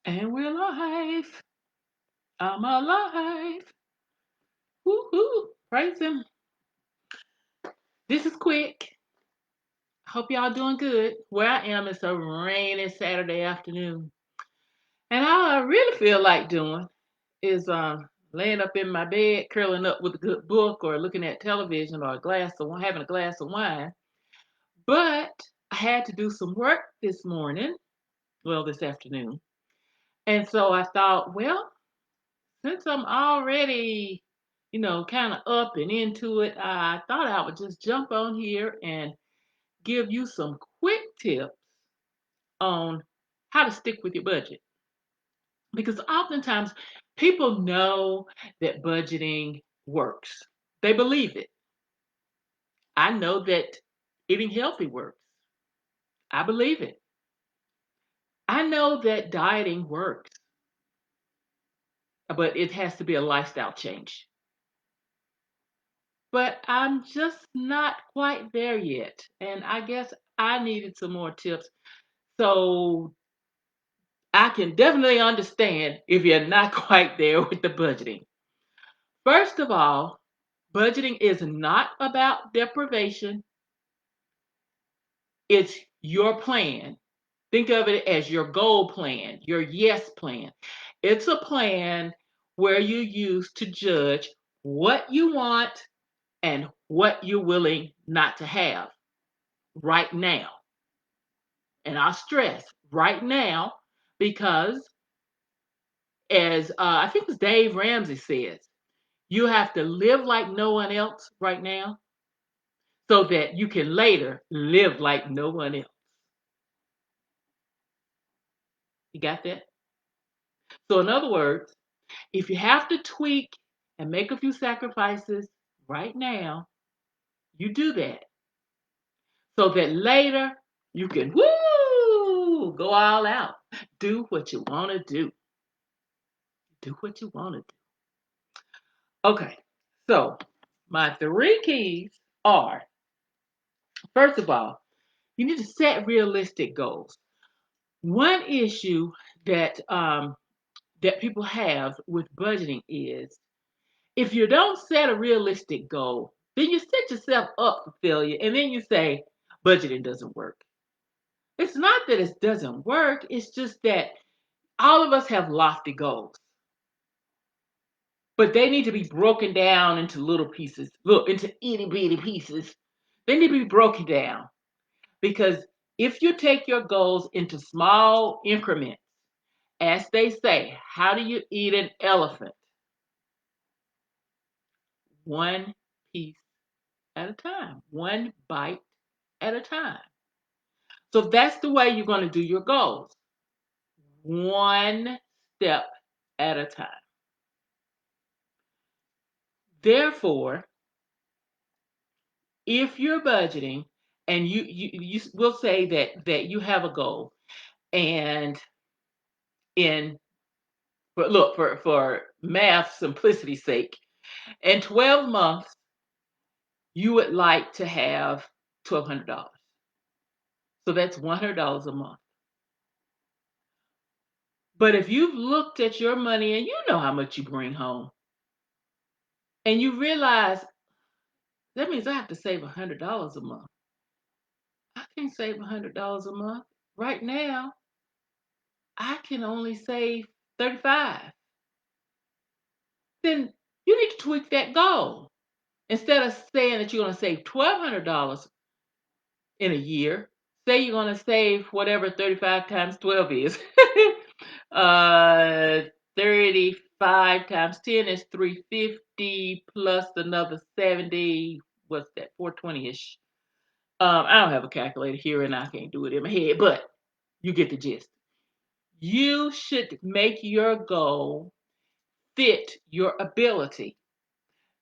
And we're live. I'm alive. Woo-hoo. Praise him. This is quick. Hope y'all doing good. Where I am, it's a rainy Saturday afternoon. And all I really feel like doing is laying up in my bed, curling up with a good book or looking at television or having a glass of wine. But I had to do some work this morning, this afternoon. And so I thought, well, since I'm already, kind of up and into it, I thought I would just jump on here and give you some quick tips on how to stick with your budget. Because oftentimes people know that budgeting works, they believe it. I know that eating healthy works, I believe it. I know that dieting works, but it has to be a lifestyle change. But I'm just not quite there yet. And I guess I needed some more tips. So I can definitely understand if you're not quite there with the budgeting. First of all, budgeting is not about deprivation, it's your plan. Think of it as your goal plan, your yes plan. It's a plan where you use to judge what you want and what you're willing not to have right now. And I stress right now because, as I think it's Dave Ramsey says, you have to live like no one else right now so that you can later live like no one else. You got that? So, in other words, if you have to tweak and make a few sacrifices right now, you do that so that later you can go all out. Do what you want to do. Do what you want to do. Okay, so my three keys are, first of all, you need to set realistic goals. One issue that that people have with budgeting is if you don't set a realistic goal, then you set yourself up for failure, and then you say budgeting doesn't work. It's not that it doesn't work; it's just that all of us have lofty goals, but they need to be broken down into little pieces, look, into itty bitty pieces. They need to be broken down because if you take your goals into small increments, as they say, how do you eat an elephant? One piece at a time, one bite at a time. So that's the way you're going to do your goals, one step at a time. Therefore, if you're budgeting and you will say that you have a goal and in but look for math simplicity's sake, in 12 months you would like to have $1,200. So that's $100 a month. But if you've looked at your money and you know how much you bring home, and you realize that means I have to save $100 a month. I can't save $100 a month. Right now, I can only save 35. Then you need to tweak that goal. Instead of saying that you're going to save $1,200 in a year, say you're going to save whatever 35 times 12 is. uh, 35 times 10 is 350 plus another 70. What's that? 420-ish. I don't have a calculator here and I can't do it in my head, but you get the gist. You should make your goal fit your ability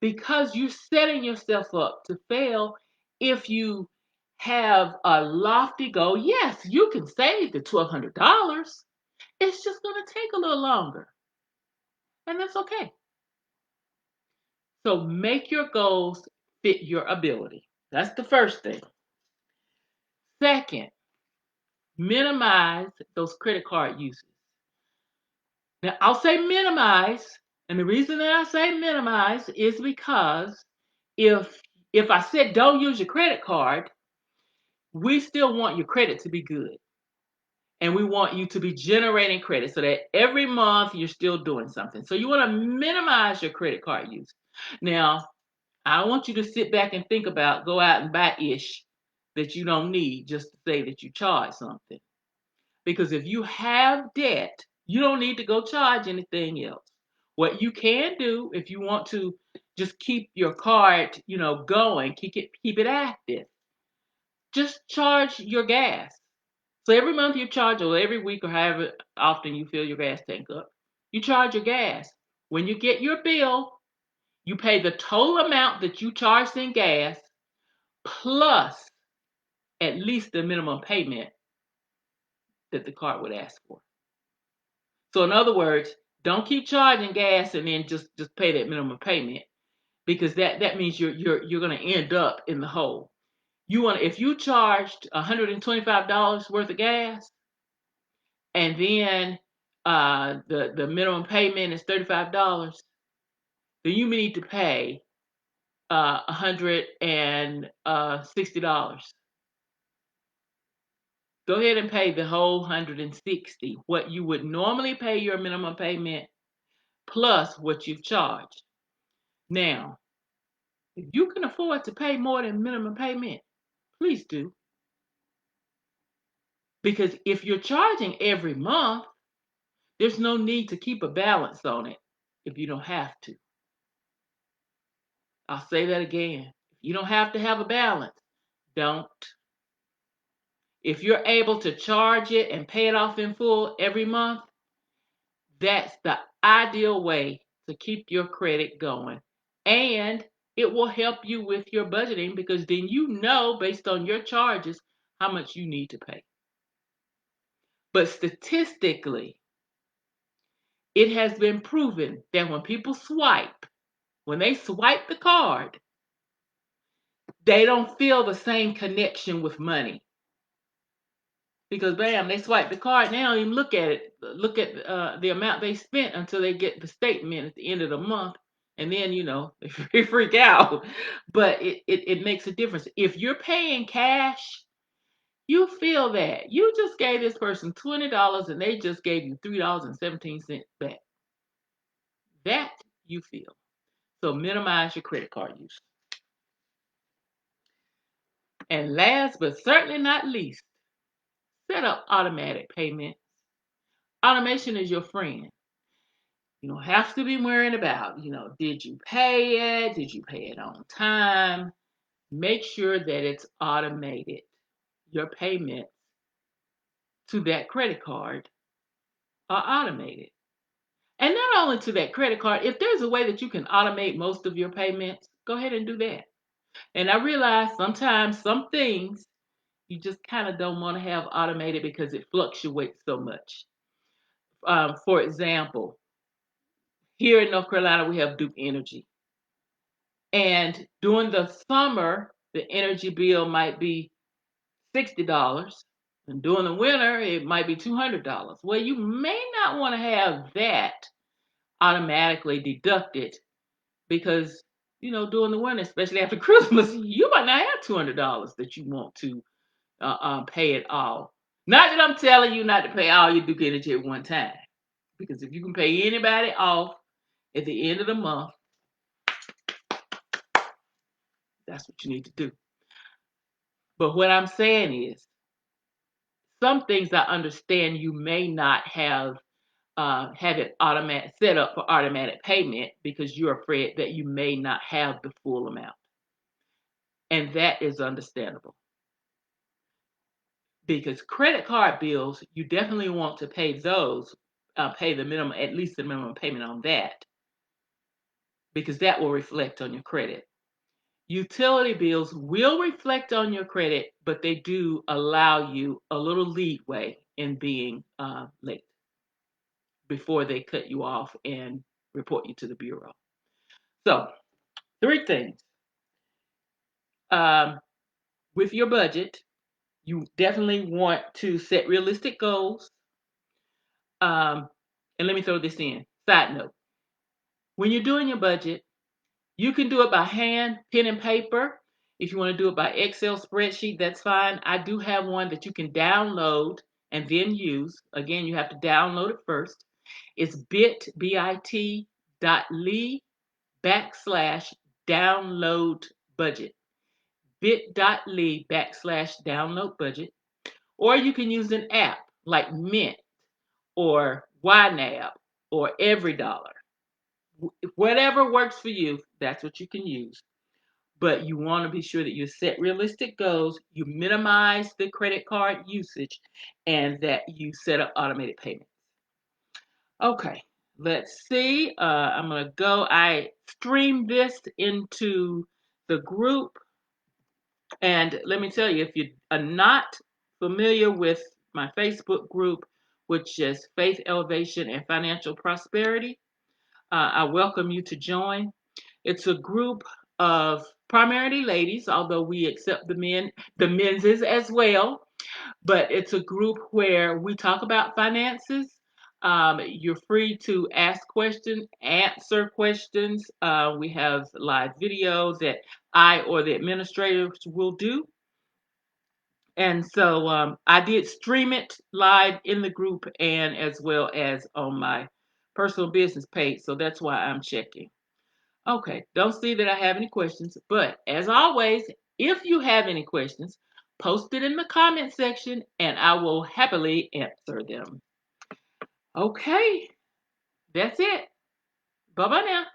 because you're setting yourself up to fail if you have a lofty goal. Yes, you can save the $1,200. It's just going to take a little longer, and that's okay. So make your goals fit your ability. That's the first thing. Second, minimize those credit card uses. Now, I'll say minimize, and the reason that I say minimize is because if I said don't use your credit card, we still want your credit to be good. And we want you to be generating credit so that every month you're still doing something. So you want to minimize your credit card use. Now, I don't want you to sit back and think about go out and buy ish that you don't need just to say that you charge something. Because if you have debt, you don't need to go charge anything else. What you can do if you want to just keep your card, going, keep it active. Just charge your gas. So every month you charge, or every week, or however often you fill your gas tank up, you charge your gas. When you get your bill, you pay the total amount that you charged in gas plus at least the minimum payment that the card would ask for. So in other words, don't keep charging gas and then just pay that minimum payment, because that means you're going to end up in the hole. If you charged $125 worth of gas, and then the minimum payment is $35, then you need to pay $160. Go ahead and pay the whole 160, what you would normally pay your minimum payment plus what you've charged. Now, if you can afford to pay more than minimum payment, please do. Because if you're charging every month, there's no need to keep a balance on it if you don't have to. I'll say that again. If you don't have to have a balance, don't. If you're able to charge it and pay it off in full every month, that's the ideal way to keep your credit going. And it will help you with your budgeting, because then you know based on your charges how much you need to pay. But statistically, it has been proven that when they swipe the card, they don't feel the same connection with money. Because bam, they swipe the card, they don't even look at the amount they spent until they get the statement at the end of the month. And then, they freak out. But it makes a difference. If you're paying cash, you feel that. You just gave this person $20 and they just gave you $3.17 back. That you feel. So minimize your credit card use. And last but certainly not least, set up automatic payments. Automation is your friend. You don't have to be worrying about, did you pay it? Did you pay it on time? Make sure that it's automated. Your payments to that credit card are automated. And not only to that credit card, if there's a way that you can automate most of your payments, go ahead and do that. And I realize sometimes some things you just kind of don't want to have automated because it fluctuates so much. For example, here in North Carolina, we have Duke Energy. And during the summer, the energy bill might be $60. And during the winter, it might be $200. Well, you may not want to have that automatically deducted because, during the winter, especially after Christmas, you might not have $200 that you want to pay it all. Not that I'm telling you not to pay all your Duke Energy at one time, because if you can pay anybody off at the end of the month, that's what you need to do. But what I'm saying is, some things I understand you may not have it automatic set up for automatic payment because you're afraid that you may not have the full amount, and that is understandable. Because credit card bills, you definitely want to pay those, pay the minimum, at least the minimum payment on that, because that will reflect on your credit. Utility bills will reflect on your credit, but they do allow you a little leeway in being late before they cut you off and report you to the bureau. So, 3 things. With your budget, you definitely want to set realistic goals. Um, And let me throw this in. Side note. When you're doing your budget, you can do it by hand, pen and paper. If you want to do it by Excel spreadsheet, that's fine. I do have one that you can download and then use. Again, you have to download it first. It's bit.ly backslash download budget. bit.ly backslash download budget. Or you can use an app like Mint or YNAB or EveryDollar. Whatever works for you, that's what you can use. But you want to be sure that you set realistic goals, you minimize the credit card usage, and that you set up automated payments. Okay, let's see. I'm going to go. I streamed this into the group. And let me tell you, if you are not familiar with my Facebook group, which is Faith Elevation and Financial Prosperity, I welcome you to join. It's a group of primarily ladies, although we accept the men's as well. But it's a group where we talk about finances. You're free to ask questions, answer questions. We have live video that I or the administrators will do. And so I did stream it live in the group and as well as on my personal business page. So that's why I'm checking. Okay, don't see that I have any questions, but as always, if you have any questions, post it in the comment section and I will happily answer them. Okay, that's it. Bye bye now.